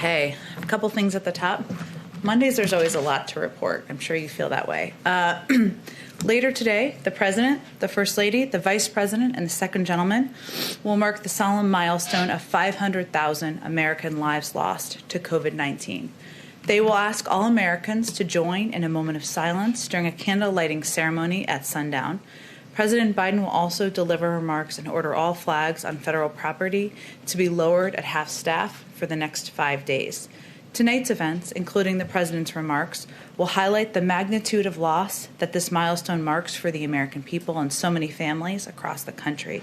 Okay, a couple things at the top. Mondays, there's always a lot to report. I'm sure you feel that way. Later today, the President, the First Lady, the Vice President, and the Second Gentleman will mark the solemn milestone of 500,000 American lives lost to COVID-19. They will ask all Americans to join in a moment of silence during a candle lighting ceremony at sundown. President Biden will also deliver remarks and order all flags on federal property to be lowered at half-staff for the next 5 days. Tonight's events, including the President's remarks, will highlight the magnitude of loss that this milestone marks for the American people and so many families across the country.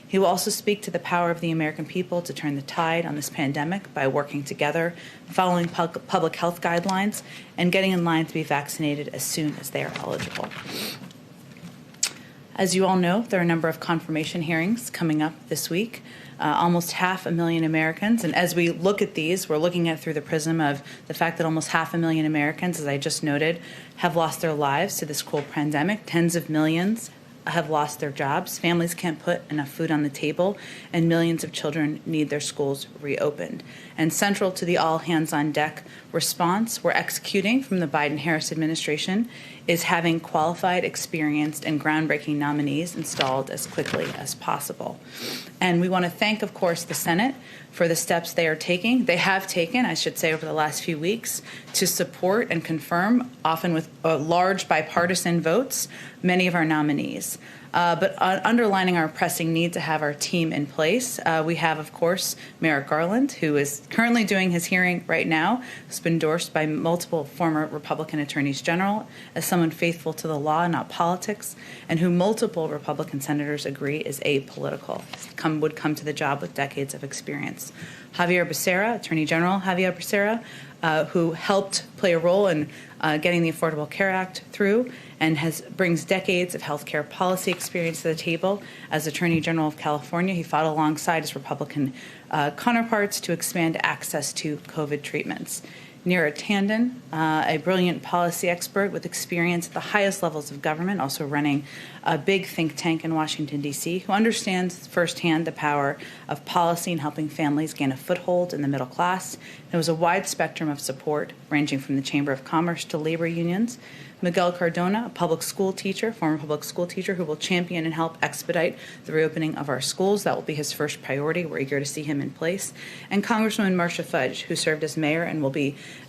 He will also speak to the power of the American people to turn the tide on this pandemic by working together, following public health guidelines, and getting in line to be vaccinated as soon as they are eligible. As you all know, there are a number of confirmation hearings coming up this week. Almost 500,000 Americans, and as we look at these, we're looking at it through the prism of the fact that almost 500,000 Americans, as I just noted, have lost their lives to this cruel pandemic. Tens of millions have lost their jobs. Families can't put enough food on the table, and millions of children need their schools reopened. And central to the all-hands-on-deck response we're executing from the Biden-Harris administration is having qualified, experienced, and groundbreaking nominees installed as quickly as possible. And we want to thank, of course, the Senate for the steps they are taking. They have taken, I should say, over the last few weeks to support and confirm, often with large bipartisan votes, many of our nominees. But underlining our pressing need to have our team in place, we have, of course, Merrick Garland, who is currently doing his hearing right now. It's been endorsed by multiple former Republican attorneys general as someone faithful to the law, not politics, and who multiple Republican senators agree is apolitical, would come to the job with decades of experience. Javier Becerra, Attorney General Javier Becerra, who helped play a role in getting the Affordable Care Act through and brings decades of health care policy experience to the table. As Attorney General of California, he fought alongside his Republican counterparts to expand access to COVID treatments. Neera Tanden, a brilliant policy expert with experience at the highest levels of government, also running a big think tank in Washington, D.C., who understands firsthand the power of policy in helping families gain a foothold in the middle class. There was a wide spectrum of support, ranging from the Chamber of Commerce to labor unions. Miguel Cardona, a public school teacher, former public school teacher, who will champion and help expedite the reopening of our schools. That will be his first priority. We're eager to see him in place. And Congresswoman Marcia Fudge, who served as mayor and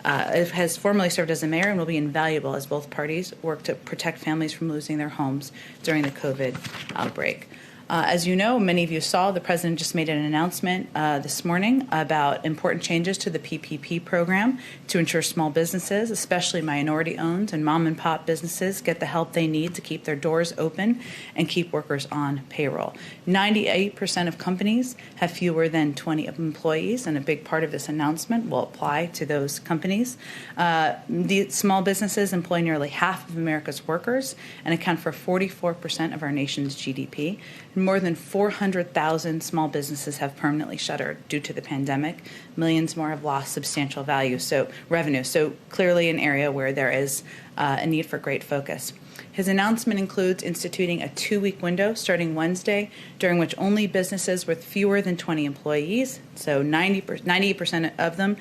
has formerly served as a mayor and will be invaluable as both parties work to protect families from losing their homes during the COVID outbreak. As you know, many of you saw, the President just made an announcement this morning about important changes to the PPP program to ensure small businesses, especially minority-owned and mom-and-pop businesses, get the help they need to keep their doors open and keep workers on payroll. 98% of companies have fewer than 20 employees, and a big part of this announcement will apply to those companies. The small businesses employ nearly half of America's workers and account for 44% of our nation's GDP. More than 400,000 small businesses have permanently shuttered due to the pandemic. Millions more have lost substantial revenue. So clearly an area where there is a need for great focus. His announcement includes instituting a 2-week window starting Wednesday, during which only businesses with fewer than 20 employees, so 98% of them,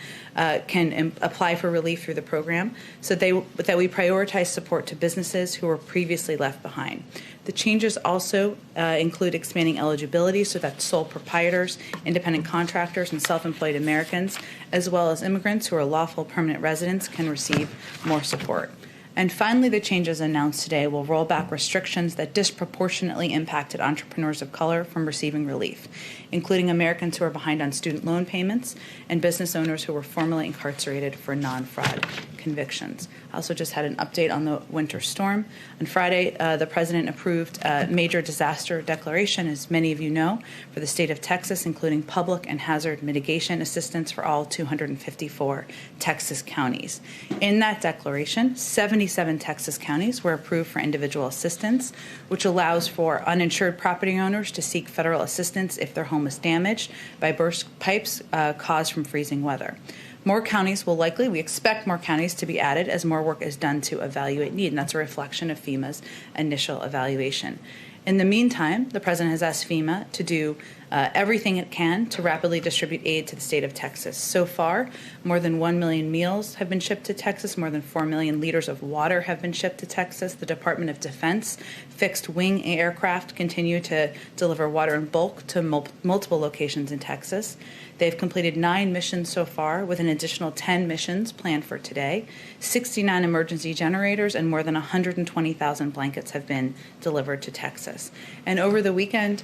can apply for relief through the program, so that we prioritize support to businesses who were previously left behind. The changes also include expanding eligibility so that sole proprietors, independent contractors, and self-employed Americans, as well as immigrants who are lawful permanent residents, can receive more support. And finally, the changes announced today will roll back restrictions that disproportionately impacted entrepreneurs of color from receiving relief, including Americans who are behind on student loan payments and business owners who were formerly incarcerated for non-fraud convictions. I also just had an update on the winter storm. On Friday, the President approved a major disaster declaration, as many of you know, for the state of Texas, including public and hazard mitigation assistance for all 254 Texas counties. In that declaration, 77 Texas counties were approved for individual assistance, which allows for uninsured property owners to seek federal assistance if their home is damaged by burst pipes caused from freezing weather. More counties will we expect more counties to be added as more work is done to evaluate need, and that's a reflection of FEMA's initial evaluation. In the meantime, the President has asked FEMA to do everything it can to rapidly distribute aid to the state of Texas. So far, more than 1 million meals have been shipped to Texas. More than 4 million liters of water have been shipped to Texas. The Department of Defense fixed-wing aircraft continue to deliver water in bulk to multiple locations in Texas. They've completed 9 missions so far, with an additional 10 missions planned for today. 69 emergency generators and more than 120,000 blankets have been delivered to Texas. And over the weekend,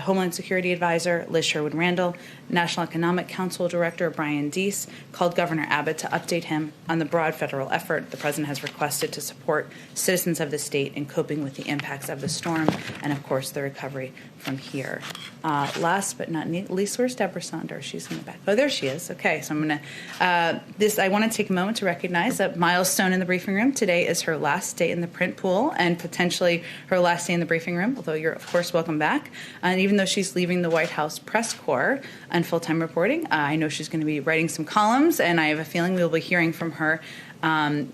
Homeland Security Advisor Liz Sherwood-Randall, National Economic Council Director Brian Deese called Governor Abbott to update him on the broad federal effort the president has requested to support citizens of the state in coping with the impacts of the storm and, of course, the recovery from here. Last but not least, where's Deborah Saunders? She's in the back. Oh, there she is. Okay, so I'm going to, I want to take a moment to recognize that milestone in the briefing room. Today is her last day in the print pool and potentially her last day in the briefing room, although you're, of course, welcome back. And even though she's leaving the White House press corps and full-time reporting, I know she's going to be writing some columns, and I have a feeling we'll be hearing from her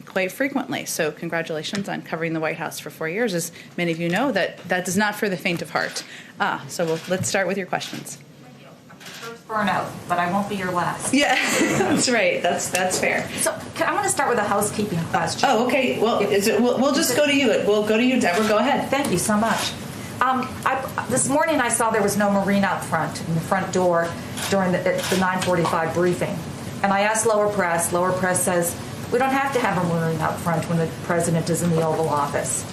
quite frequently. So congratulations on covering the White House for 4 years. As many of you know, that is not for the faint of heart. So let's start with your questions. Thank you. I'm your first burnout, but I won't be your last. Yeah, that's right. That's fair. So I want to start with a housekeeping question. Oh, okay. Well, we'll just go to you. We'll go to you, Deborah. Go ahead. Thank you so much. This morning I saw there was no Marine out front in the front door during the 9:45 briefing. And I asked lower press. Lower press says, we don't have to have a Marine out front when the president is in the Oval Office.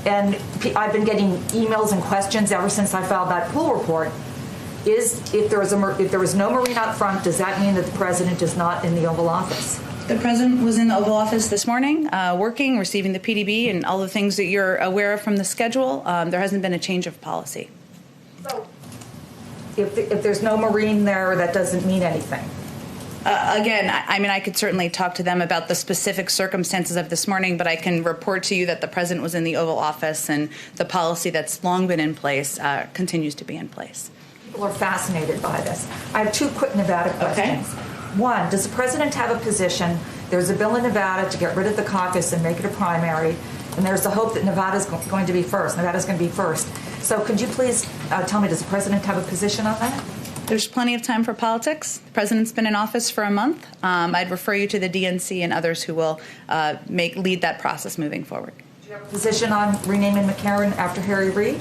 And I've been getting emails and questions ever since I filed that pool report. If there was no Marine out front, does that mean that the president is not in the Oval Office? The president was in the Oval Office this morning, working, receiving the PDB, and all the things that you're aware of from the schedule. There hasn't been a change of policy. So if there's no Marine there, that doesn't mean anything. Again, I mean, I could certainly talk to them about the specific circumstances of this morning, but I can report to you that the president was in the Oval Office and the policy that's long been in place continues to be in place. People are fascinated by this. I have 2 quick Nevada questions. Okay. One, does the president have a position? There's a bill in Nevada to get rid of the caucus and make it a primary, and there's the hope that Nevada's going to be first. Nevada's going to be first. So could you please tell me, does the president have a position on that? There's plenty of time for politics. The president's been in office for a month. I'd refer you to the DNC and others who will lead that process moving forward. Do you have a position on renaming McCarran after Harry Reid?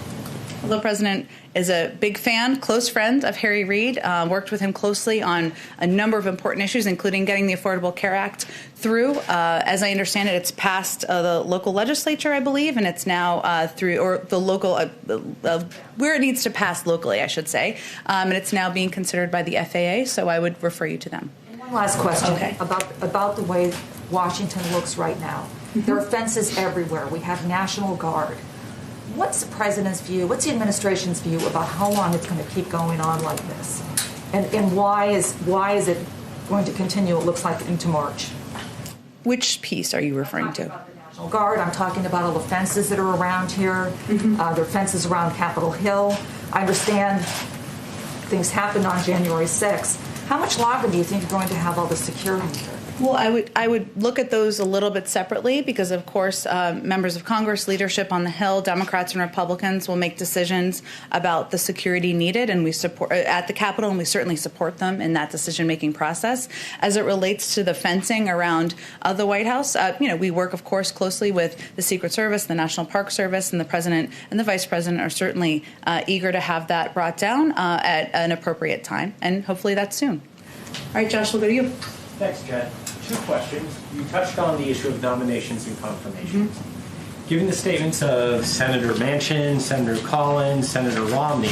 Well, the president is a big fan, close friend of Harry Reid, worked with him closely on a number of important issues, including getting the Affordable Care Act through. As I understand it, it's passed the local legislature, I believe, and it's now through, or the local, where it needs to pass locally, I should say. And it's now being considered by the FAA, so I would refer you to them. And one last question about the way Washington looks right now. There are fences everywhere. We have National Guard. What's the president's view? What's the administration's view about how long it's going to keep going on like this, and why is it going to continue? It looks like into March. Which piece are you referring to? About the National Guard. I'm talking about all the fences that are around here. There are fences around Capitol Hill. I understand things happened on January 6th. How much longer do you think you're going to have all the security here? Well, I would look at those a little bit separately because, of course, members of Congress, leadership on the Hill, Democrats and Republicans will make decisions about the security needed, and we support at the Capitol, and we certainly support them in that decision-making process. As it relates to the fencing around the White House, we work, of course, closely with the Secret Service, the National Park Service, and the President and the Vice President are certainly eager to have that brought down at an appropriate time, and hopefully that's soon. All right, Josh, we'll go to you. Thanks, Jen. 2 questions. You touched on the issue of nominations and confirmations. Given the statements of Senator Manchin, Senator Collins, Senator Romney,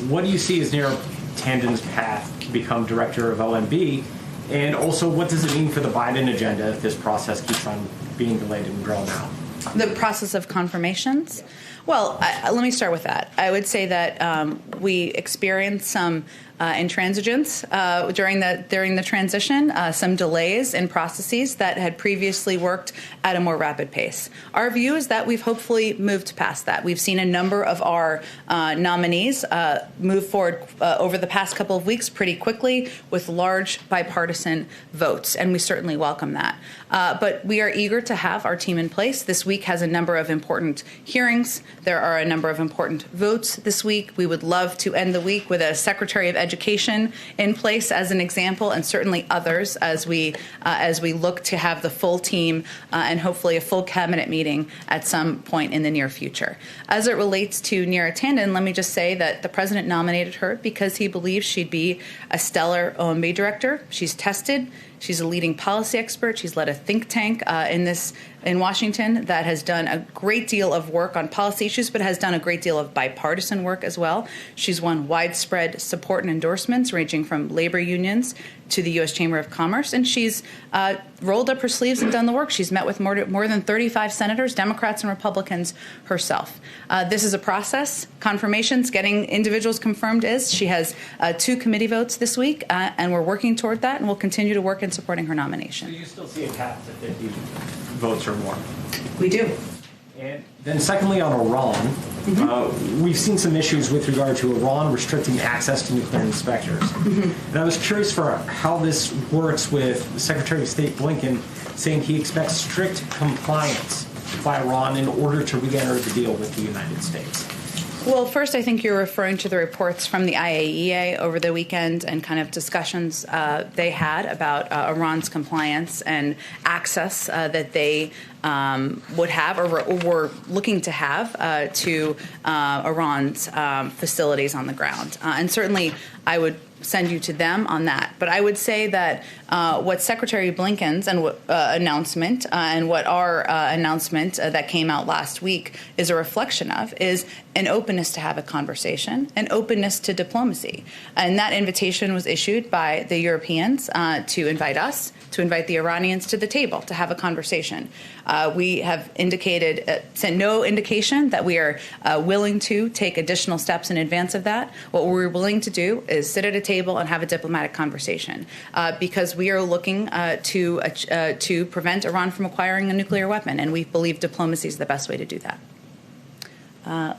what do you see as Neera Tanden's path to become director of OMB? And also, what does it mean for the Biden agenda if this process keeps on being delayed and drawn out? The process of confirmations? Yes. Well, let me start with that. I would say that we experienced some intransigence during the transition, some delays in processes that had previously worked at a more rapid pace. Our view is that we've hopefully moved past that. We've seen a number of our nominees move forward over the past couple of weeks pretty quickly with large bipartisan votes, and we certainly welcome that. But we are eager to have our team in place. This week has a number of important hearings. There are a number of important votes this week. We would love to end the week with a Secretary of Education in place as an example, and certainly others as we look to have the full team and hopefully a full cabinet meeting at some point in the near future. As it relates to Neera Tanden, let me just say that the president nominated her because he believes she'd be a stellar OMB director. She's tested. She's a leading policy expert. She's led a think tank in Washington that has done a great deal of work on policy issues, but has done a great deal of bipartisan work as well. She's won widespread support and endorsements ranging from labor unions to the U.S. Chamber of Commerce, and she's rolled up her sleeves and done the work. She's met with more than 35 senators, Democrats and Republicans herself. This is a process. Confirmations, getting individuals confirmed she has 2 committee votes this week, and we're working toward that, and we'll continue to work in supporting her nomination. So you still see a path to 50 votes or more? We do. And then secondly, on Iran, we've seen some issues with regard to Iran restricting access to nuclear inspectors. And I was curious for how this works with Secretary of State Blinken saying he expects strict compliance by Iran in order to re-enter the deal with the United States. Well, first, I think you're referring to the reports from the IAEA over the weekend and kind of discussions they had about Iran's compliance and access that they would have or were looking to have to Iran's facilities on the ground. And certainly I would send you to them on that. But I would say that what Secretary Blinken's announcement and what our announcement that came out last week is a reflection of is an openness to have a conversation, an openness to diplomacy. And that invitation was issued by the Europeans to invite us, to invite the Iranians to the table to have a conversation. We have sent no indication that we are willing to take additional steps in advance of that. What we're willing to do is sit at a table and have a diplomatic conversation because we are looking to prevent Iran from acquiring a nuclear weapon, and we believe diplomacy is the best way to do that.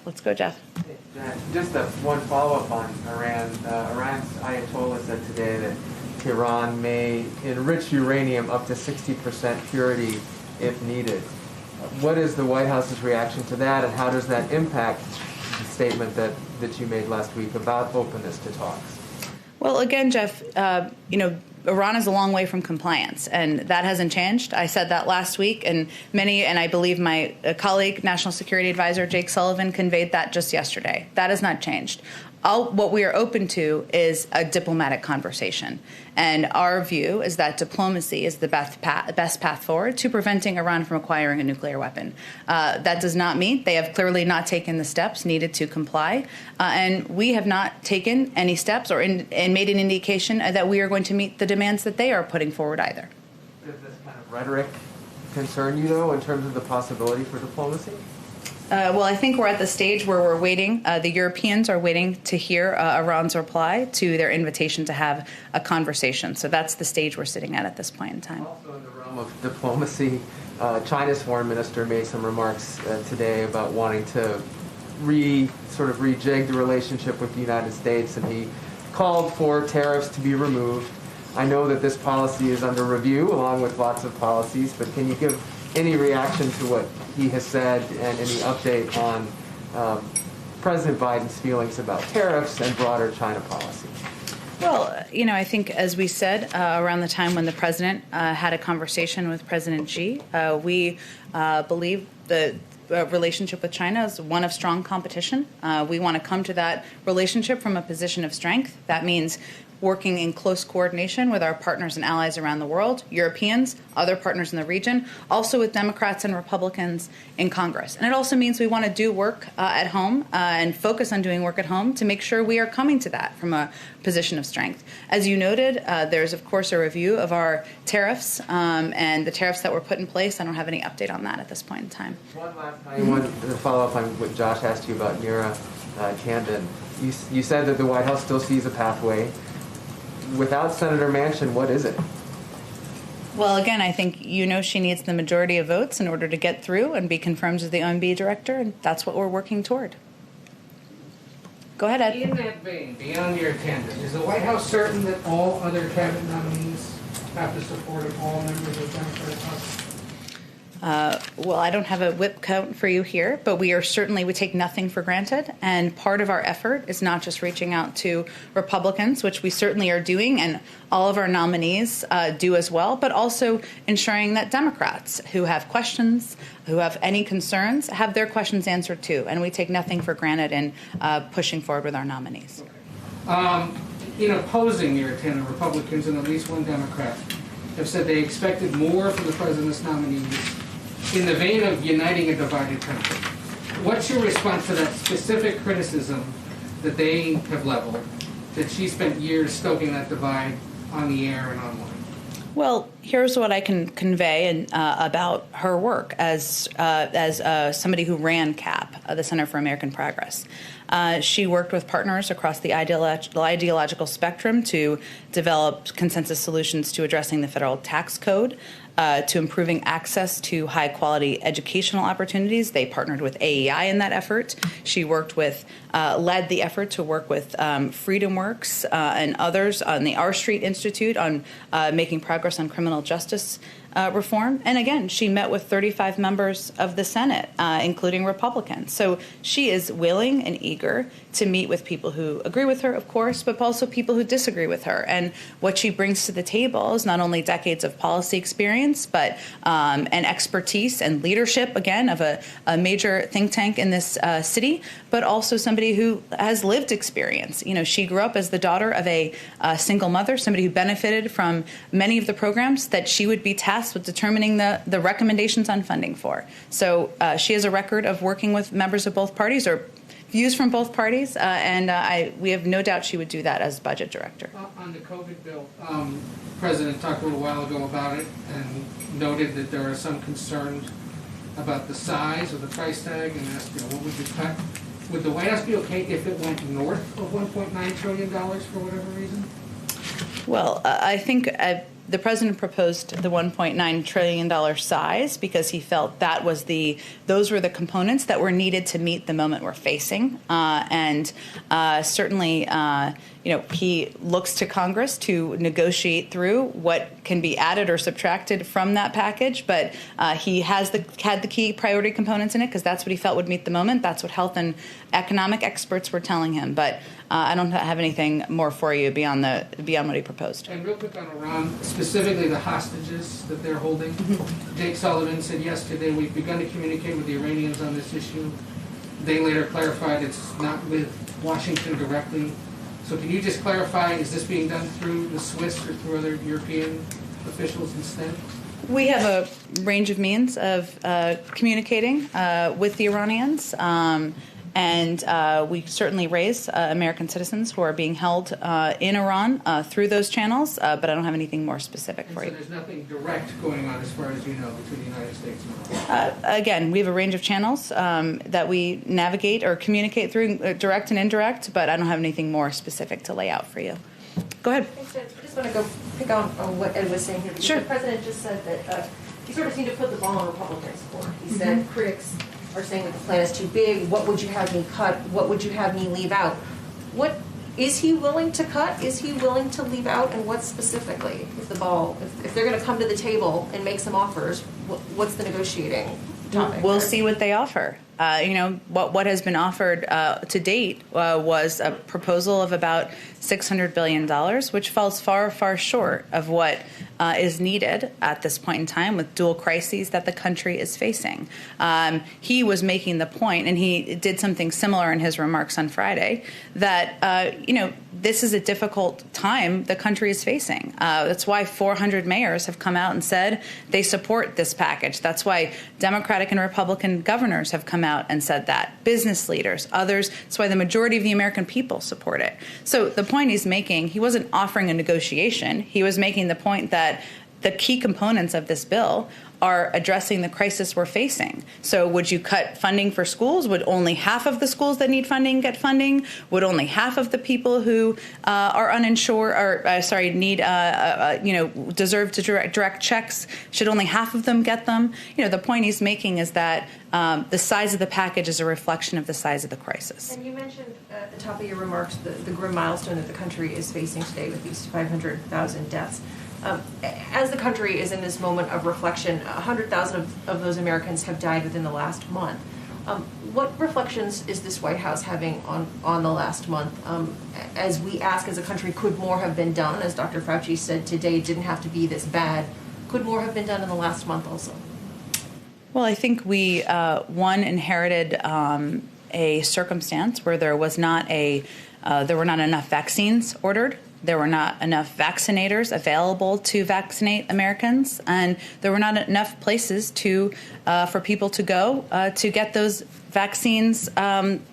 Let's go, Jeff. Just one follow-up on Iran. Iran's Ayatollah said today that Tehran may enrich uranium up to 60% purity if needed. What is the White House's reaction to that, and how does that impact the statement that you made last week about openness to talks? Well, again, Jeff, Iran is a long way from compliance, and that hasn't changed. I said that last week, and I believe my colleague, National Security Advisor Jake Sullivan, conveyed that just yesterday. That has not changed. What we are open to is a diplomatic conversation. And our view is that diplomacy is the best path forward to preventing Iran from acquiring a nuclear weapon. That does not mean they have clearly not taken the steps needed to comply. And we have not taken any steps and made an indication that we are going to meet the demands that they are putting forward either. Does this kind of rhetoric concern you, though, in terms of the possibility for diplomacy? Well, I think we're at the stage where we're waiting. The Europeans are waiting to hear Iran's reply to their invitation to have a conversation. So that's the stage we're sitting at this point in time. Also in the realm of diplomacy, China's foreign minister made some remarks today about wanting to rejig the relationship with the United States, and he called for tariffs to be removed. I know that this policy is under review along with lots of policies, but can you give any reaction to what he has said and any update on President Biden's feelings about tariffs and broader China policy? Well, I think, as we said around the time when the president had a conversation with President Xi, we believe the relationship with China is one of strong competition. We want to come to that relationship from a position of strength. That means working in close coordination with our partners and allies around the world, Europeans, other partners in the region, also with Democrats and Republicans in Congress. And it also means we want to do work at home and focus on doing work at home to make sure we are coming to that from a position of strength. As you noted, there's, of course, a review of our tariffs and the tariffs that were put in place. I don't have any update on that at this point in time. One last thing, one follow-up on what Josh asked you about Neera Tanden. You said that the White House still sees a pathway. Without Senator Manchin, what is it? Well, again, I think she needs the majority of votes in order to get through and be confirmed as the OMB director, and that's what we're working toward. Go ahead, Ed. In that vein, beyond your tender, is the White House certain that all other cabinet nominees have the support of all members of the Democratic Party? Well, I don't have a whip count for you here, but we take nothing for granted. And part of our effort is not just reaching out to Republicans, which we certainly are doing, and all of our nominees do as well, but also ensuring that Democrats who have questions, who have any concerns, have their questions answered too. And we take nothing for granted in pushing forward with our nominees. Okay. In opposing your 10 Republicans and at least one Democrat have said they expected more from the president's nominees in the vein of uniting a divided country. What's your response to that specific criticism that they have leveled, that she spent years stoking that divide on the air and online? Well, here's what I can convey about her work as somebody who ran CAP, the Center for American Progress. She worked with partners across the ideological spectrum to develop consensus solutions to addressing the federal tax code, to improving access to high-quality educational opportunities. They partnered with AEI in that effort. She led the effort to work with FreedomWorks and others on the R Street Institute on making progress on criminal justice reform. And again, she met with 35 members of the Senate, including Republicans. So she is willing and eager to meet with people who agree with her, of course, but also people who disagree with her. And what she brings to the table is not only decades of policy experience, but an expertise and leadership, again, of a major think tank in this city, but also somebody who has lived experience. She grew up as the daughter of a single mother, somebody who benefited from many of the programs that she would be tasked with determining the recommendations on funding for. So she has a record of working with members of both parties or views from both parties, and we have no doubt she would do that as budget director. On the COVID bill, the President talked a little while ago about it and noted that there are some concerns about the size of the price tag and asked, what would you cut? Would the White House be okay if it went north of $1.9 trillion for whatever reason? Well, I think the president proposed the $1.9 trillion size because he felt those were the components that were needed to meet the moment we're facing. And certainly, he looks to Congress to negotiate through what can be added or subtracted from that package. But he had the key priority components in it because that's what he felt would meet the moment. That's what health and economic experts were telling him. But I don't have anything more for you beyond what he proposed. And real quick on Iran, specifically the hostages that they're holding. Jake Sullivan said yesterday, we've begun to communicate with the Iranians on this issue. They later clarified it's not with Washington directly. So can you just clarify, is this being done through the Swiss or through other European officials instead? We have a range of means of communicating with the Iranians. And we certainly raise American citizens who are being held in Iran through those channels, but I don't have anything more specific for you. So there's nothing direct going on as far as you know between the United States and Iran? Again, we have a range of channels that we navigate or communicate through, direct and indirect, but I don't have anything more specific to lay out for you. Go ahead. I just want to go pick on what Ed was saying here. Because Sure. The president just said that he sort of seemed to put the ball in Republicans' court. He said critics are saying that the plan is too big. What would you have me cut? What would you have me leave out? What is he willing to cut? Is he willing to leave out? And what specifically is the ball? If they're going to come to the table and make some offers, what's the negotiating topic? We'll see what they offer. What has been offered to date was a proposal of about $600 billion, which falls far, far short of what is needed at this point in time with dual crises that the country is facing. He was making the point, and he did something similar in his remarks on Friday, that, this is a difficult time the country is facing. That's why 400 mayors have come out and said they support this package. That's why Democratic and Republican governors have come out and said that. Business leaders, others. That's why the majority of the American people support it. So the point he's making, he wasn't offering a negotiation. He was making the point that the key components of this bill are addressing the crisis we're facing. So would you cut funding for schools? Would only half of the schools that need funding get funding? Would only half of the people who are uninsured or need deserve to direct checks, should only half of them get them? The point he's making is that the size of the package is a reflection of the size of the crisis. And you mentioned at the top of your remarks the grim milestone that the country is facing today with these 500,000 deaths. As the country is in this moment of reflection, 100,000 of those Americans have died within the last month. What reflections is this White House having on the last month? As we ask as a country, could more have been done? As Dr. Fauci said today, it didn't have to be this bad. Could more have been done in the last month also? Well, I think we, inherited a circumstance where there were not enough vaccines ordered. There were not enough vaccinators available to vaccinate Americans, and there were not enough places for people to go to get those vaccines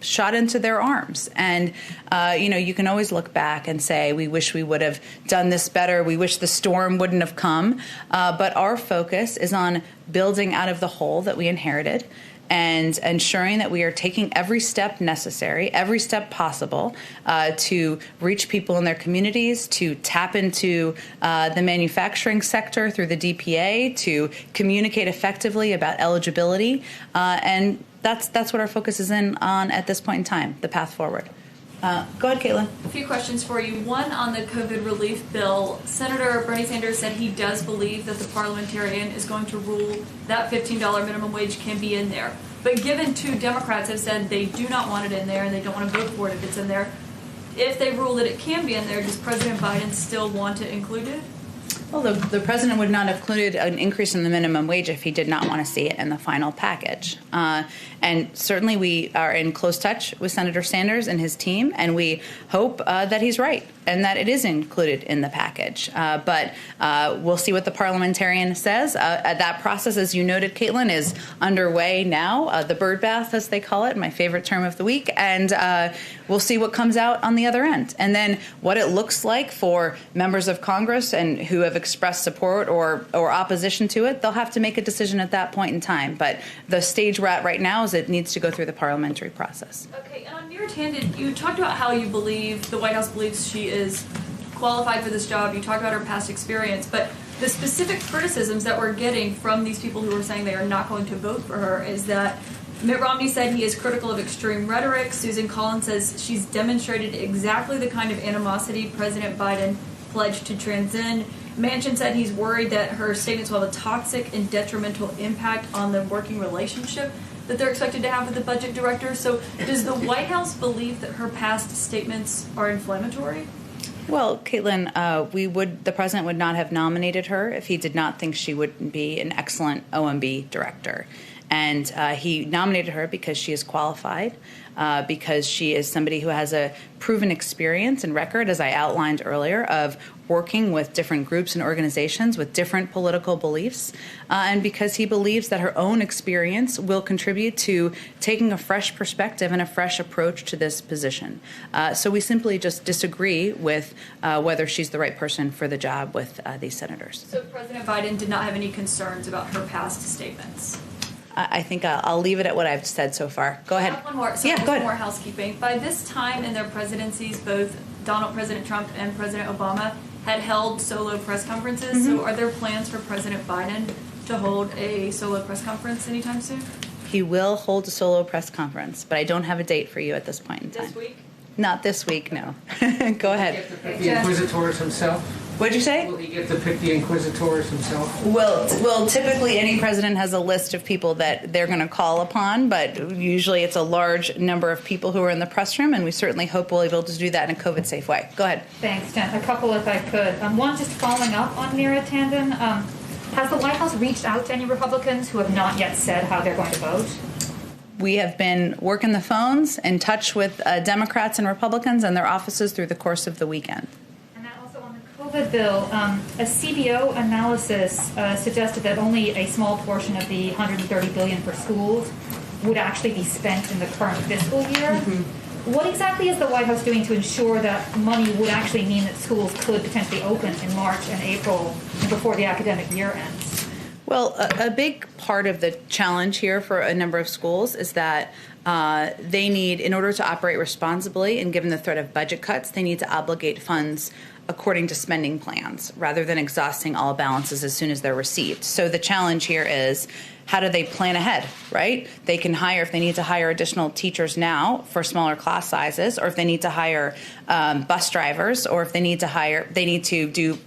shot into their arms. And, you can always look back and say, we wish we would have done this better. We wish the storm wouldn't have come. But our focus is on building out of the hole that we inherited and ensuring that we are taking every step necessary, every step possible to reach people in their communities, to tap into the manufacturing sector through the DPA, to communicate effectively about eligibility. And that's what our focus is on at this point in time, the path forward. Go ahead, Caitlin. A few questions for you. One on the COVID relief bill. Senator Bernie Sanders said he does believe that the parliamentarian is going to rule that $15 minimum wage can be in there. But given 2 Democrats have said they do not want it in there and they don't want to vote for it if it's in there, if they rule that it can be in there, does President Biden still want to include it? Well, the president would not have included an increase in the minimum wage if he did not want to see it in the final package. And certainly we are in close touch with Senator Sanders and his team, and we hope that he's right and that it is included in the package. But we'll see what the parliamentarian says. That process, as you noted, Caitlin, is underway now, the bird bath, as they call it, my favorite term of the week. And we'll see what comes out on the other end. And then what it looks like for members of Congress and who have expressed support or opposition to it, they'll have to make a decision at that point in time. But the stage we're at right now is it needs to go through the parliamentary process. Okay, and on Neera Tanden, you talked about how you believe, the White House believes she is qualified for this job. You talked about her past experience, but the specific criticisms that we're getting from these people who are saying they are not going to vote for her is that Mitt Romney said he is critical of extreme rhetoric. Susan Collins says she's demonstrated exactly the kind of animosity President Biden pledged to transcend. Manchin said he's worried that her statements will have a toxic and detrimental impact on the working relationship that they're expected to have with the budget director. So does the White House believe that her past statements are inflammatory? Well, Caitlin, the president would not have nominated her if he did not think she would be an excellent OMB director. And he nominated her because she is qualified, because she is somebody who has a proven experience and record, as I outlined earlier, of working with different groups and organizations with different political beliefs, and because he believes that her own experience will contribute to taking a fresh perspective and a fresh approach to this position. So we simply just disagree with whether she's the right person for the job with these senators. So President Biden did not have any concerns about her past statements? I think I'll leave it at what I've said so far. Go ahead. One more. So yeah, go ahead. One more housekeeping. By this time in their presidencies, both President Trump and President Obama had held solo press conferences. Mm-hmm. So are there plans for President Biden to hold a solo press conference anytime soon? He will hold a solo press conference, but I don't have a date for you at this point in time. This week? Not this week, no. Go ahead. Will he get to pick the inquisitors himself? What'd you say? Will he get to pick the inquisitors himself? Well, typically any president has a list of people that they're going to call upon, but usually it's a large number of people who are in the press room, and we certainly hope we'll be able to do that in a COVID-safe way. Go ahead. Thanks, Jen. A couple, if I could. One, just following up on Neera Tanden. Has the White House reached out to any Republicans who have not yet said how they're going to vote? We have been working the phones, in touch with Democrats and Republicans and their offices through the course of the weekend. And then also on the COVID bill, a CBO analysis suggested that only a small portion of the $130 billion for schools would actually be spent in the current fiscal year. Mm-hmm. What exactly is the White House doing to ensure that money would actually mean that schools could potentially open in March and April before the academic year ends? Well, a big part of the challenge here for a number of schools is that they need, in order to operate responsibly and given the threat of budget cuts, they need to obligate funds according to spending plans rather than exhausting all balances as soon as they're received. So the challenge here is, how do they plan ahead, right? They can hire, if they need to hire additional teachers now for smaller class sizes, or if they need to hire bus drivers, or if they need to do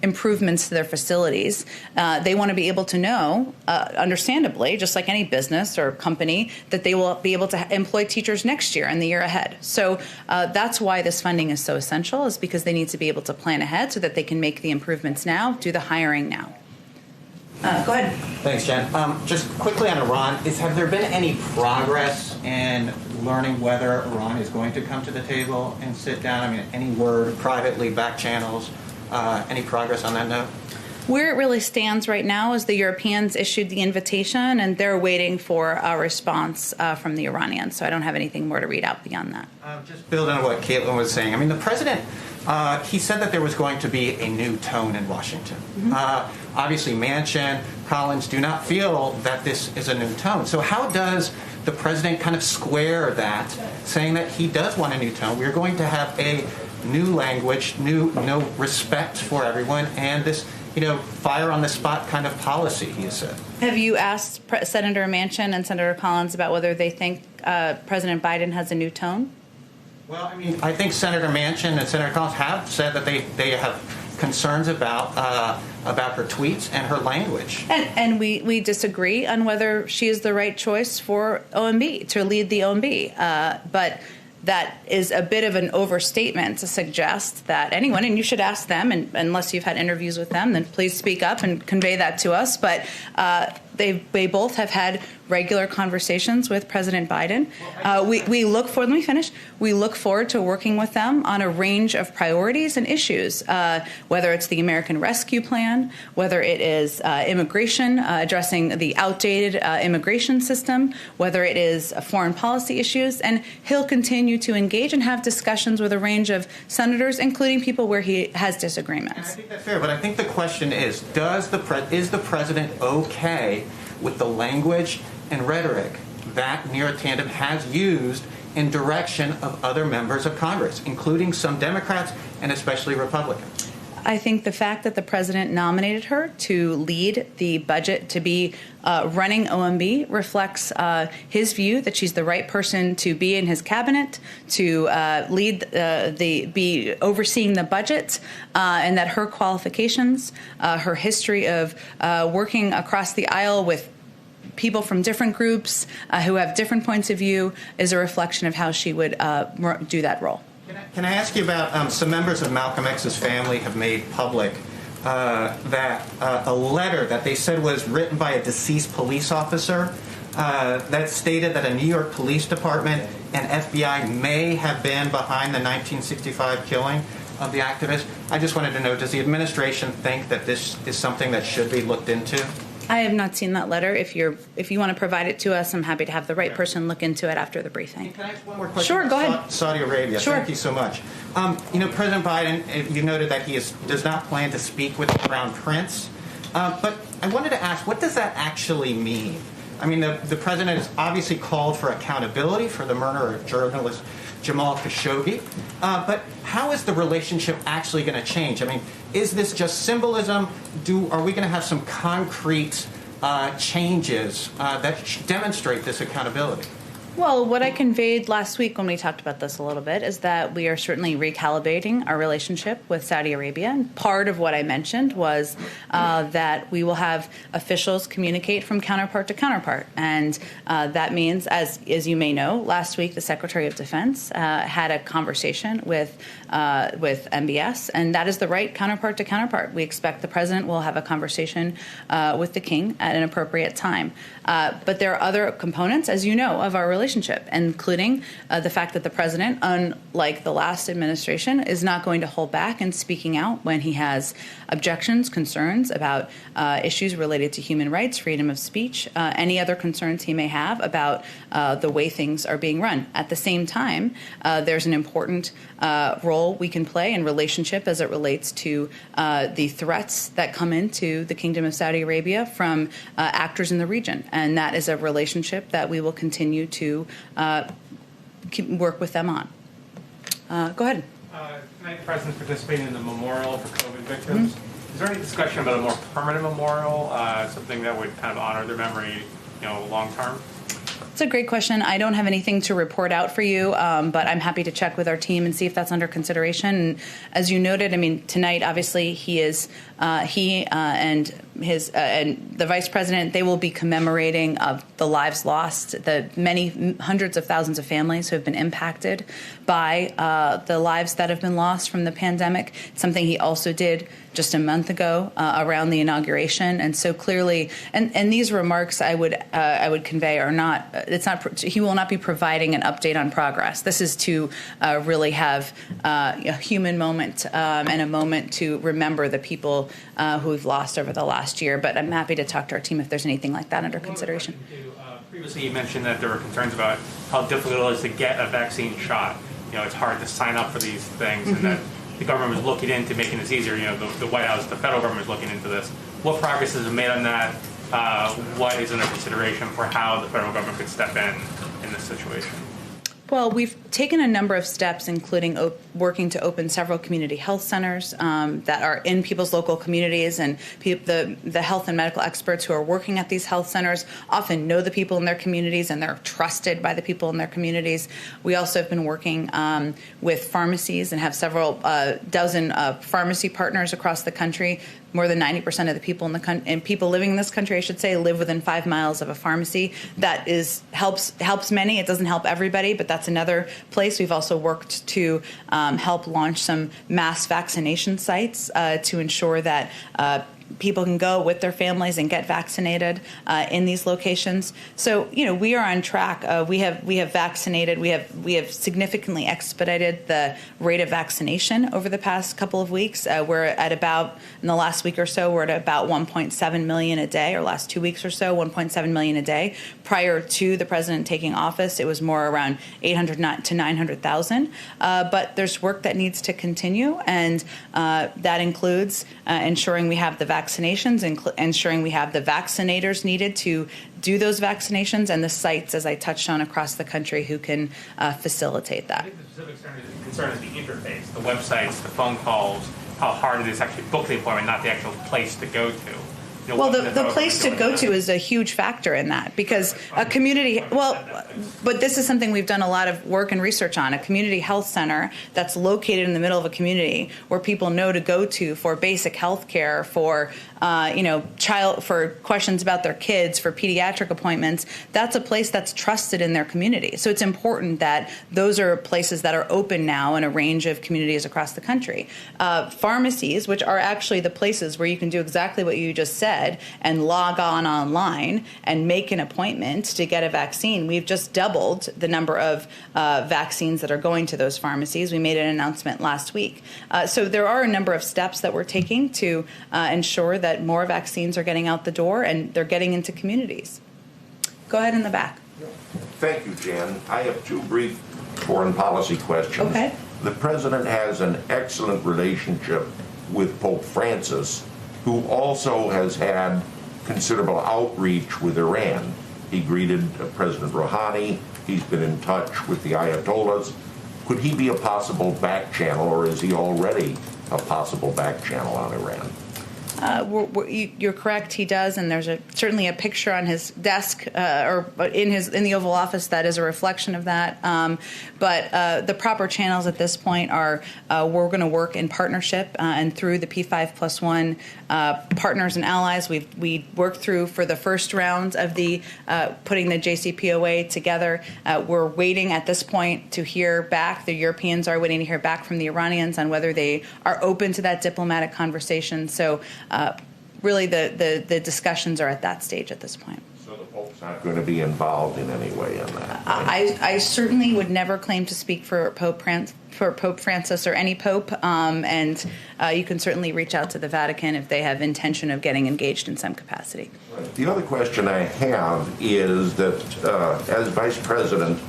improvements to their facilities. They want to be able to know, understandably, just like any business or company, that they will be able to employ teachers next year and the year ahead. So that's why this funding is so essential, is because they need to be able to plan ahead so that they can make the improvements now, do the hiring now. Go ahead. Thanks, Jen. Just quickly on Iran, have there been any progress in learning whether Iran is going to come to the table and sit down? I mean, any word privately, back channels, any progress on that note? Where it really stands right now is the Europeans issued the invitation, and they're waiting for a response from the Iranians. So I don't have anything more to read out beyond that. Just building on what Caitlin was saying, I mean, the president, he said that there was going to be a new tone in Washington. Mm-hmm. Obviously, Manchin, Collins do not feel that this is a new tone. So how does the president kind of square that, saying that he does want a new tone? We're going to have a new language, no respect for everyone, and this, fire on the spot kind of policy, he has said. Have you asked Senator Manchin and Senator Collins about whether they think President Biden has a new tone? Well, I mean, I think Senator Manchin and Senator Collins have said that they have concerns about her tweets and her language. And we disagree on whether she is the right choice for OMB, to lead the OMB. But that is a bit of an overstatement to suggest that anyone, and you should ask them, and unless you've had interviews with them, then please speak up and convey that to us. But they both have had regular conversations with President Biden. We look forward. Let me finish. We look forward to working with them on a range of priorities and issues, whether it's the American Rescue Plan, whether it is immigration, addressing the outdated immigration system, whether it is foreign policy issues, and he'll continue to engage and have discussions with a range of senators, including people where he has disagreements. And I think that's fair, but I think the question is, is the president okay with the language and rhetoric that Neera Tandem has used in direction of other members of Congress, including some Democrats and especially Republicans? I think the fact that the president nominated her to lead the budget, to be running OMB, reflects his view that she's the right person to be in his cabinet, to be overseeing the budget, and that her qualifications, her history of working across the aisle with people from different groups who have different points of view, is a reflection of how she would do that role. Can I ask you about some members of Malcolm X's family have made public that a letter that they said was written by a deceased police officer that stated that a New York police department and FBI may have been behind the 1965 killing of the activist. I just wanted to know, does the administration think that this is something that should be looked into? I have not seen that letter. If you want to provide it to us, I'm happy to have the right person look into it after the briefing. Can I ask one more question? Sure, go ahead. Saudi Arabia. Sure. Thank you so much. President Biden, you noted that he does not plan to speak with the Crown Prince. But I wanted to ask, what does that actually mean? I mean, the president has obviously called for accountability for the murder of journalist Jamal Khashoggi. But how is the relationship actually going to change? I mean, is this just symbolism? Are we going to have some concrete changes that demonstrate this accountability? Well, what I conveyed last week when we talked about this a little bit is that we are certainly recalibrating our relationship with Saudi Arabia. And part of what I mentioned was that we will have officials communicate from counterpart to counterpart. And that means, as you may know, last week the Secretary of Defense had a conversation with MBS, and that is the right counterpart to counterpart. We expect the president will have a conversation with the king at an appropriate time. But there are other components, as you know, of our relationship. relationship, including the fact that the president, unlike the last administration, is not going to hold back in speaking out when he has objections, concerns about issues related to human rights, freedom of speech, any other concerns he may have about the way things are being run. At the same time, there's an important role we can play in relationship as it relates to the threats that come into the Kingdom of Saudi Arabia from actors in the region. And that is a relationship that we will continue to work with them on. Go ahead. Tonight, the President's participating in the memorial for COVID victims. Is there any discussion about a more permanent memorial, something that would kind of honor their memory, long term? It's a great question. I don't have anything to report out for you, but I'm happy to check with our team and see if that's under consideration. And as you noted, tonight, obviously, and the Vice President, they will be commemorating the lives lost, the many hundreds of thousands of families who have been impacted by the lives that have been lost from the pandemic. Something he also did just a month ago around the inauguration, and so clearly, and these remarks I would convey are not. It's not. He will not be providing an update on progress. This is to really have a human moment and a moment to remember the people who we've lost over the last year. But I'm happy to talk to our team if there's anything like that under consideration. Previously, you mentioned that there were concerns about how difficult it is to get a vaccine shot. It's hard to sign up for these things, and that the government was looking into making this easier. The White House, the federal government is looking into this. What progress has been made on that? What is under consideration for how the federal government could step in this situation? Well, we've taken a number of steps, including working to open several community health centers that are in people's local communities, and the health and medical experts who are working at these health centers often know the people in their communities, and they're trusted by the people in their communities. We also have been working with pharmacies and have several dozen pharmacy partners across the country. More than 90% of the people people living in this country, I should say, live within 5 miles of a pharmacy. That helps many. It doesn't help everybody, but that's another place. We've also worked to help launch some mass vaccination sites to ensure that people can go with their families and get vaccinated in these locations. So, we are on track. We have vaccinated. We have significantly expedited the rate of vaccination over the past couple of weeks. We're at about, in the last week or so, we're at about 1.7 million a day, or last 2 weeks or so, 1.7 million a day. Prior to the president taking office, it was more around 800 to 900,000. But there's work that needs to continue, and that includes ensuring we have the vaccinations, ensuring we have the vaccinators needed to do those vaccinations, and the sites, as I touched on, across the country who can facilitate that. I think the specific concern is the interface, the websites, the phone calls, how hard it is to actually book the appointment, not the actual place to go to. Well, the place to go to is a huge factor in that, because a community, but this is something we've done a lot of work and research on, a community health center that's located in the middle of a community where people know to go to for basic health care, for for questions about their kids, for pediatric appointments. That's a place that's trusted in their community. So it's important that those are places that are open now in a range of communities across the country. Pharmacies, which are actually the places where you can do exactly what you just said and log on online and make an appointment to get a vaccine. We've just doubled the number of vaccines that are going to those pharmacies. We made an announcement last week. So there are a number of steps that we're taking to ensure that more vaccines are getting out the door and they're getting into communities. Go ahead in the back. Thank you, Jan. I have two brief foreign policy questions. Okay. The president has an excellent relationship with Pope Francis, who also has had considerable outreach with Iran. He greeted President Rouhani. He's been in touch with the Ayatollahs. Could he be a possible back channel, or is he already a possible back channel on Iran? You're correct. He does, and there's certainly a picture on his desk or in the Oval Office that is a reflection of that. But the proper channels at this point are we're going to work in partnership and through the P5+1 partners and allies. We worked through for the first round of the putting the JCPOA together. We're waiting at this point to hear back. The Europeans are waiting to hear back from the Iranians on whether they are open to that diplomatic conversation. So really the discussions are at that stage at this point. So the Pope's not going to be involved in any way in that. I certainly would never claim to speak for Pope Francis or any pope, and you can certainly reach out to the Vatican if they have intention of getting engaged in some capacity. The other question I have is that as Vice President,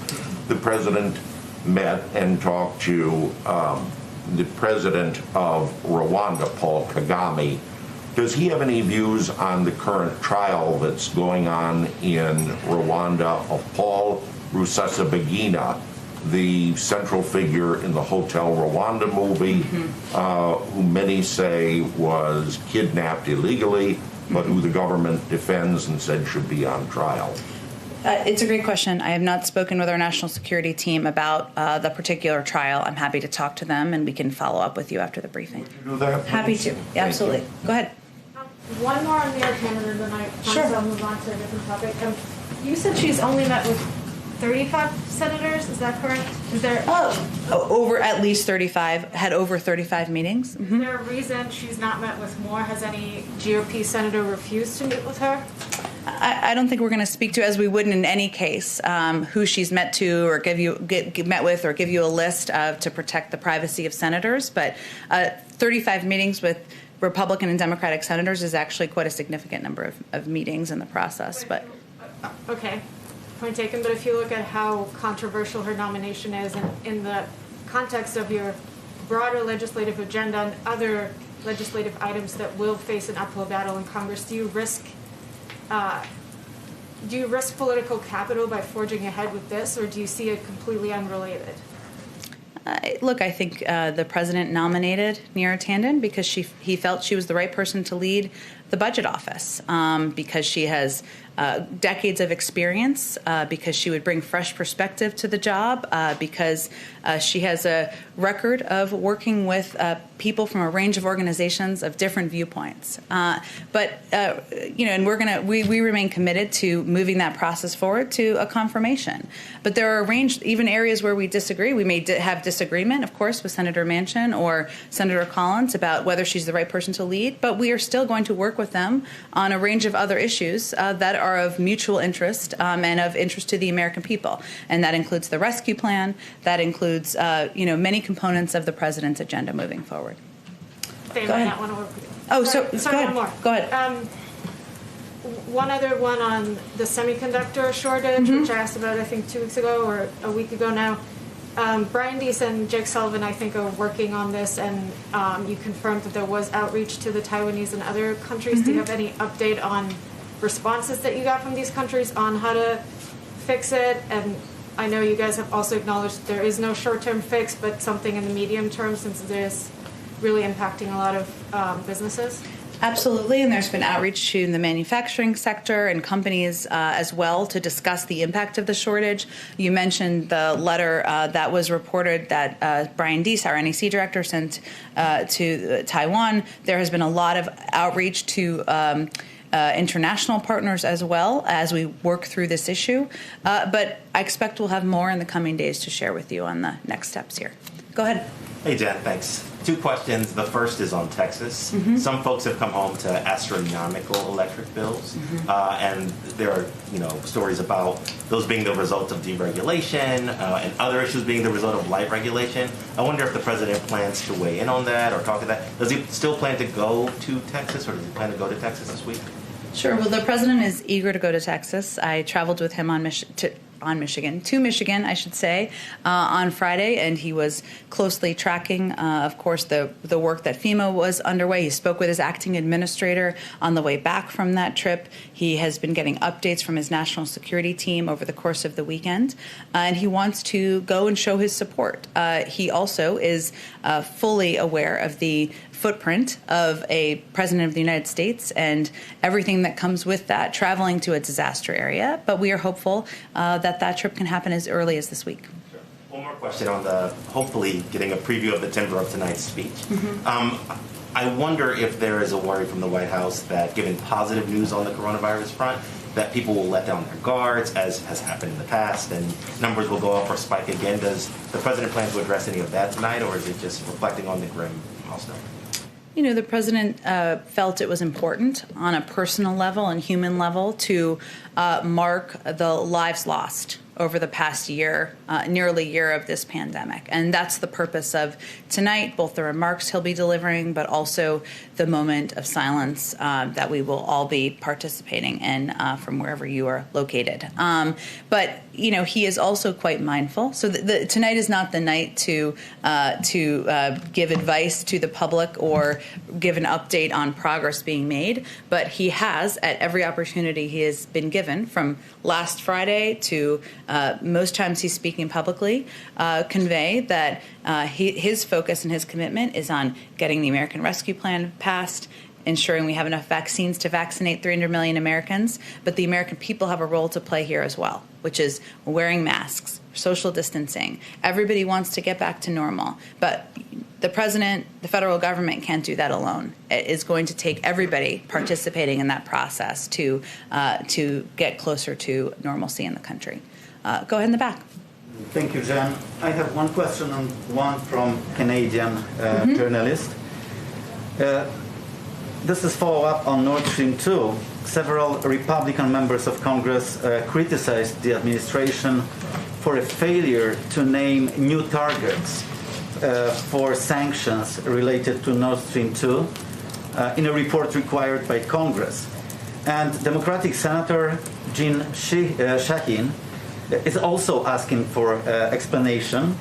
the President met and talked to the President of Rwanda, Paul Kagame. Does he have any views on the current trial that's going on in Rwanda of Paul Rusesabagina, the central figure in the Hotel Rwanda movie, who many say was kidnapped illegally, but who the government defends and said should be on trial? It's a great question. I have not spoken with our national security team about the particular trial. I'm happy to talk to them, and we can follow up with you after the briefing. Would you do that, please? Happy to. Yeah, absolutely. Go ahead. One more on Mayor Canada, then I promise I'll move on to a different topic. You said she's only met with 35 senators, is that correct? Is there over at least 35, had over 35 meetings. Is there a reason she's not met with more? Has any GOP senator refused to meet with her? I don't think we're going to speak to, as we would in any case, who she's met to or met with or give you a list of to protect the privacy of senators. But 35 meetings with Republican and Democratic senators is actually quite a significant number of meetings in the process. But okay, point taken. But if you look at how controversial her nomination is, and in the context of your broader legislative agenda and other legislative items that will face an uphill battle in Congress, do you risk political capital by forging ahead with this, or do you see it completely unrelated? Look, I think the president nominated Neera Tanden because he felt she was the right person to lead the budget office, because she has decades of experience, because she would bring fresh perspective to the job, because she has a record of working with people from a range of organizations of different viewpoints. And we remain committed to moving that process forward to a confirmation. But there are even areas where we disagree. We may have disagreement, of course, with Senator Manchin or Senator Collins about whether she's the right person to lead, but we are still going to work with them on a range of other issues that are of mutual interest and of interest to the American people. And that includes the rescue plan. That includes, many components of the president's agenda moving forward. Go ahead. That one over. Oh, sorry, go ahead. One more. Go ahead. One other one on the semiconductor shortage, which I asked about, I think, 2 weeks ago or a week ago now. Brian Deese and Jake Sullivan, I think, are working on this, and you confirmed that there was outreach to the Taiwanese and other countries. Do you have any update on responses that you got from these countries on how to fix it? And I know you guys have also acknowledged there is no short-term fix, but something in the medium term, since it is really impacting a lot of businesses. Absolutely, and there's been outreach to the manufacturing sector and companies as well to discuss the impact of the shortage. You mentioned the letter that was reported that Brian Deese, our NEC director, sent to Taiwan. There has been a lot of outreach to international partners as well as we work through this issue. But I expect we'll have more in the coming days to share with you on the next steps here. Go ahead. Hey, Jen, thanks. 2 questions. The first is on Texas. Some folks have come home to astronomical electric bills, and there are, stories about those being the result of deregulation and other issues being the result of light regulation. I wonder if the president plans to weigh in on that or talk to that. Does he still plan to go to Texas, or does he plan to go to Texas this week? Sure. Well, the president is eager to go to Texas. I traveled with him to Michigan, I should say, on Friday, and he was closely tracking, of course, the work that FEMA was underway. He spoke with his acting administrator on the way back from that trip. He has been getting updates from his national security team over the course of the weekend, and he wants to go and show his support. He also is fully aware of the footprint of a president of the United States and everything that comes with that, traveling to a disaster area. But we are hopeful that trip can happen as early as this week. Sure. One more question on hopefully getting a preview of the timbre of tonight's speech. I wonder if there is a worry from the White House that, given positive news on the coronavirus front, that people will let down their guards, as has happened in the past, and numbers will go up or spike again. Does the president plan to address any of that tonight, or is it just reflecting on the grim milestone? The president felt it was important on a personal level and human level to mark the lives lost over the past year, nearly year of this pandemic. And that's the purpose of tonight, both the remarks he'll be delivering, but also the moment of silence that we will all be participating in from wherever you are located. But he is also quite mindful. So tonight is not the night to give advice to the public or give an update on progress being made. But he has, at every opportunity he has been given, from last Friday to most times he's speaking publicly, convey that his focus and his commitment is on getting the American Rescue Plan passed, ensuring we have enough vaccines to vaccinate 300 million Americans, but the American people have a role to play here as well, which is wearing masks, social distancing. Everybody wants to get back to normal, but the president, the federal government can't do that alone. It is going to take everybody participating in that process to get closer to normalcy in the country. Go ahead in the back. Thank you, Jen. I have one question and one from Canadian journalist. This is follow-up on Nord Stream 2. Several Republican members of Congress criticized the administration for a failure to name new targets for sanctions related to Nord Stream 2 in a report required by Congress. And Democratic Senator Jean Shaheen is also asking for explanation.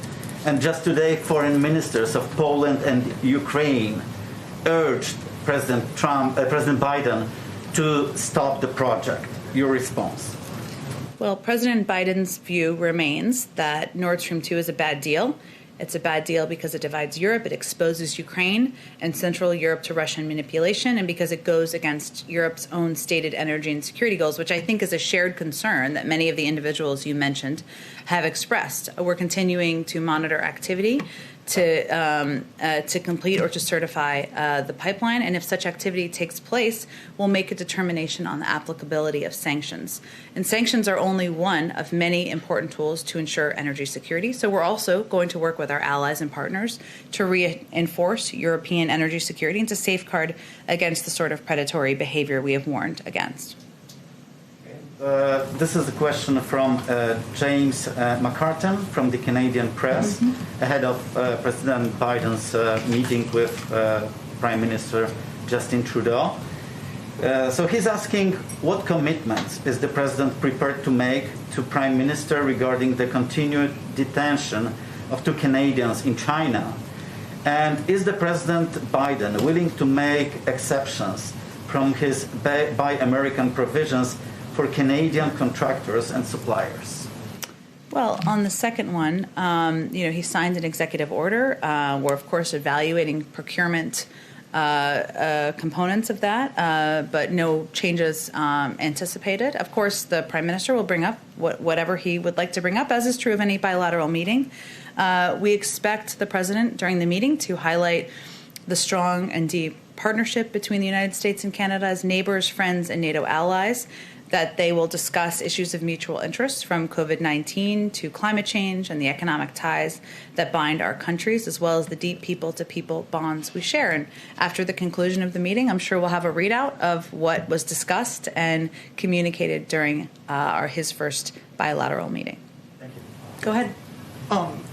And just today, foreign ministers of Poland and Ukraine urged President Biden to stop the project. Your response? Well, President Biden's view remains that Nord Stream 2 is a bad deal. It's a bad deal because it divides Europe, it exposes Ukraine and Central Europe to Russian manipulation, and because it goes against Europe's own stated energy and security goals, which I think is a shared concern that many of the individuals you mentioned have expressed. We're continuing to monitor activity to complete or to certify the pipeline, and if such activity takes place, we'll make a determination on the applicability of sanctions. And sanctions are only one of many important tools to ensure energy security, so we're also going to work with our allies and partners to reinforce European energy security and to safeguard against the sort of predatory behavior we have warned against. This is a question from James McCartan from the Canadian Press ahead of President Biden's meeting with Prime Minister Justin Trudeau. So he's asking, what commitments is the president prepared to make to Prime Minister regarding the continued detention of 2 Canadians in China? And is the President Biden willing to make exceptions from his Buy American provisions for Canadian contractors and suppliers? Well, on the second one, he signed an executive order. We're, of course, evaluating procurement components of that, but no changes anticipated. Of course, the Prime Minister will bring up whatever he would like to bring up, as is true of any bilateral meeting. We expect the President, during the meeting, to highlight the strong and deep partnership between the United States and Canada as neighbors, friends, and NATO allies, that they will discuss issues of mutual interest from COVID-19 to climate change and the economic ties that bind our countries, as well as the deep people-to-people bonds we share. And after the conclusion of the meeting, I'm sure we'll have a readout of what was discussed and communicated during his first bilateral meeting. Thank you. Go ahead.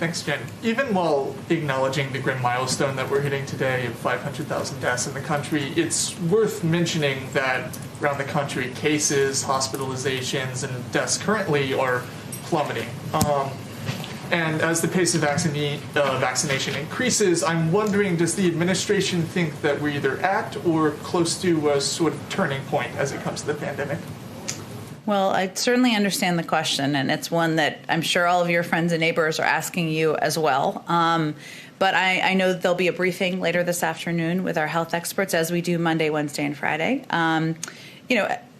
Thanks, Jen. Even while acknowledging the grim milestone that we're hitting today of 500,000 deaths in the country, it's worth mentioning that around the country, cases, hospitalizations, and deaths currently are plummeting. And as the pace of vaccination increases, I'm wondering, does the administration think that we're either at or close to a sort of turning point as it comes to the pandemic? Well, I certainly understand the question, and it's one that I'm sure all of your friends and neighbors are asking you as well. But I know that there'll be a briefing later this afternoon with our health experts, as we do Monday, Wednesday, and Friday.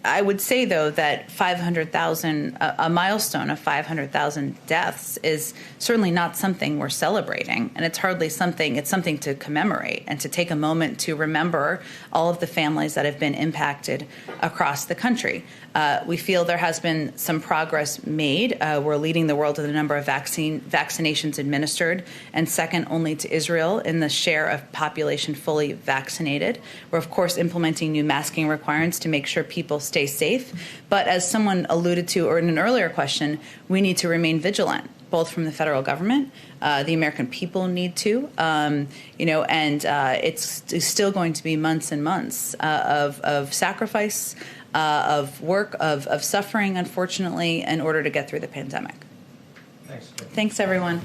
I would say, though, that 500,000, a milestone of 500,000 deaths is certainly not something we're celebrating. And it's hardly something, it's something to commemorate and to take a moment to remember all of the families that have been impacted across the country. We feel there has been some progress made. We're leading the world in the number of vaccinations administered, and second only to Israel in the share of population fully vaccinated. We're, of course, implementing new masking requirements to make sure people stay safe. But as someone alluded to, or in an earlier question, we need to remain vigilant, both from the federal government, the American people need to, and it's still going to be months and months of sacrifice, of work, of suffering, unfortunately, in order to get through the pandemic. Thanks. Thanks, everyone.